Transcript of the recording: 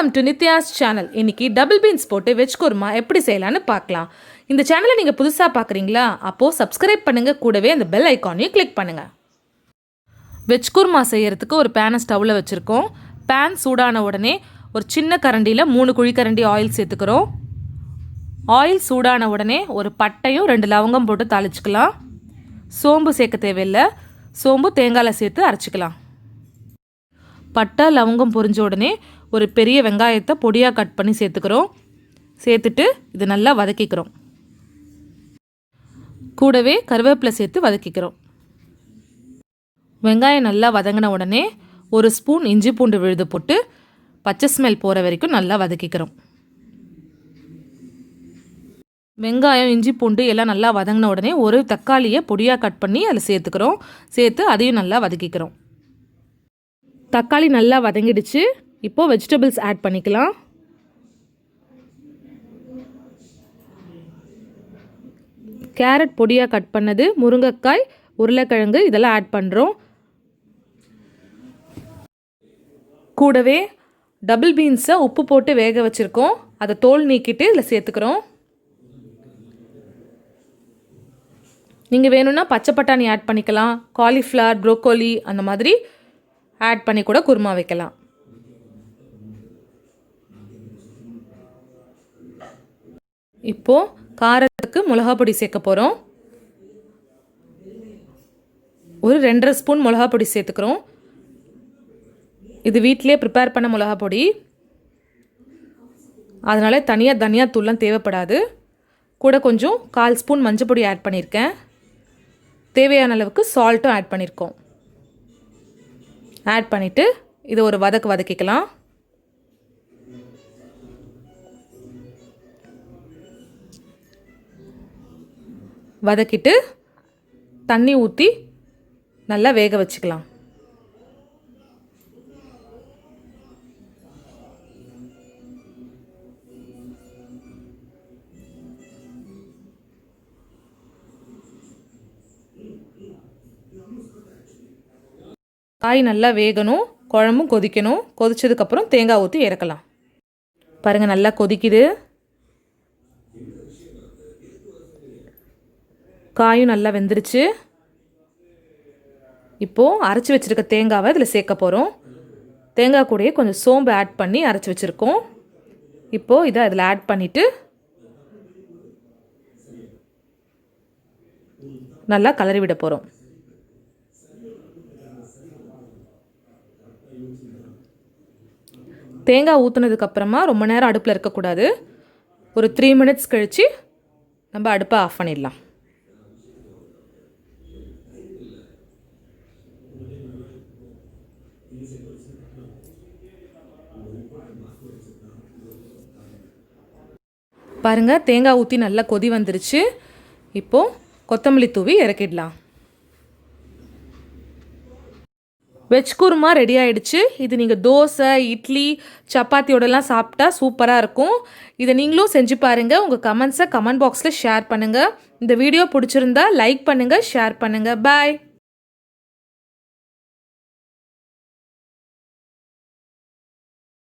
Welcome to Nithya's channel. இன்னைக்கு double beans போட்டு veg kurma எப்படி செய்யலான்னு பார்க்கலாம். இந்த சேனலை நீங்கள் புதுசாக பார்க்குறீங்களா? அப்போது சப்ஸ்கிரைப் பண்ணுங்கள், கூடவே அந்த பெல் ஐக்கானையும் கிளிக் பண்ணுங்கள். வெஜ் குருமா செய்கிறதுக்கு ஒரு பேனை ஸ்டவ்வில் வச்சுருக்கோம். பேன் சூடான உடனே ஒரு சின்ன கரண்டியில் 3 குழிக்கரண்டி ஆயில் சேர்த்துக்கிறோம். ஆயில் சூடான உடனே ஒரு பட்டையும் 2 லவங்கம் போட்டு தாளிச்சிக்கலாம். சோம்பு சேர்க்க தேவையில்லை. சோம்பு தேங்காயில் சேர்த்து அரைச்சிக்கலாம். பட்டை லவங்கம் பொரிஞ்ச உடனே ஒரு பெரிய வெங்காயத்தை பொடியாக கட் பண்ணி சேர்த்துக்கிறோம். சேர்த்துட்டு இது நல்லா வதக்கிக்கிறோம். கூடவே கருவேப்பிலை சேர்த்து வதக்கிக்கிறோம். வெங்காயம் நல்லா வதங்கின உடனே 1 ஸ்பூன் இஞ்சி பூண்டு விழுது போட்டு பச்சை ஸ்மெல் போகிற வரைக்கும் நல்லா வதக்கிக்கிறோம். வெங்காயம் இஞ்சி பூண்டு எல்லாம் நல்லா வதங்கின உடனே ஒரு தக்காளியை பொடியாக கட் பண்ணி அதில் சேர்த்துக்கிறோம். சேர்த்து அதையும் நல்லா வதக்கிக்கிறோம். தக்காளி நல்லா வதங்கிடுச்சு. இப்போது வெஜிடபிள்ஸ் ஆட் பண்ணிக்கலாம். கேரட் பொடியாக கட் பண்ணது, முருங்கைக்காய், உருளைக்கிழங்கு இதெல்லாம் ஆட் பண்ணுறோம். கூடவே டபுள் பீன்ஸை உப்பு போட்டு வேக வச்சுருக்கோம். அதை தோல் நீக்கிட்டு இதில் சேர்த்துக்கிறோம். நீங்கள் வேணும்னா பச்சை பட்டாணி ஆட் பண்ணிக்கலாம். காலிஃப்ளவர், ப்ரோக்கோலி அந்த மாதிரி ஆட் பண்ணி கூட குருமா வைக்கலாம். இப்போது காரத்துக்கு மிளகா பொடி சேர்க்க போகிறோம். ஒரு 2.5 ஸ்பூன் மிளகா பொடி சேர்த்துக்கிறோம். இது வீட்டிலே ப்ரிப்பேர் பண்ண மிளகா பொடி, அதனால் தனியாக தனியாத்தூள்லாம் தேவைப்படாது. கூட கொஞ்சம் 1/4 ஸ்பூன் மஞ்சள் பொடி ஆட் பண்ணியிருக்கேன். தேவையான அளவுக்கு சால்ட்டும் ஆட் பண்ணியிருக்கோம். ஆட் பண்ணிவிட்டு இதை ஒரு வதக்கிக்கலாம். வதக்கிட்டு தண்ணி ஊற்றி நல்லா வேக வச்சுக்கலாம். காய் நல்லா வேகணும், குழம்பும் கொதிக்கணும். கொதிச்சதுக்கப்புறம் தேங்காய் ஊற்றி இறக்கலாம். பாருங்கள், நல்லா கொதிக்குது. காயும் நல்லா வெந்துருச்சு. இப்போது அரைச்சி வச்சுருக்க தேங்காவை இதில் சேர்க்க போகிறோம். தேங்காய் கூடயே கொஞ்சம் சோம்பு ஆட் பண்ணி அரைச்சி வச்சுருக்கோம். இப்போது இதை அதில் ஆட் பண்ணிவிட்டு நல்லா கலரி விட போகிறோம். தேங்காய் ஊற்றுனதுக்கப்புறமா ரொம்ப நேரம் அடுப்பில் இருக்கக்கூடாது. ஒரு 3 மினிட்ஸ் கழித்து நம்ம அடுப்பை ஆஃப் பண்ணிடலாம். பாருங்கள், தேங்காய் ஊற்றி நல்லா கொதி வந்துருச்சு. இப்போது கொத்தமல்லி தூவி இறக்கிடலாம். வெஜ் குருமா ரெடி ஆகிடுச்சு. இது நீங்கள் தோசை, இட்லி, சப்பாத்தியோடலாம் சாப்பிட்டா சூப்பராக இருக்கும். இதை நீங்களும் செஞ்சு பாருங்கள். உங்கள் கமெண்ட்ஸை கமெண்ட் பாக்ஸில் ஷேர் பண்ணுங்கள். இந்த வீடியோ பிடிச்சிருந்தா லைக் பண்ணுங்கள், ஷேர் பண்ணுங்கள். பாய்.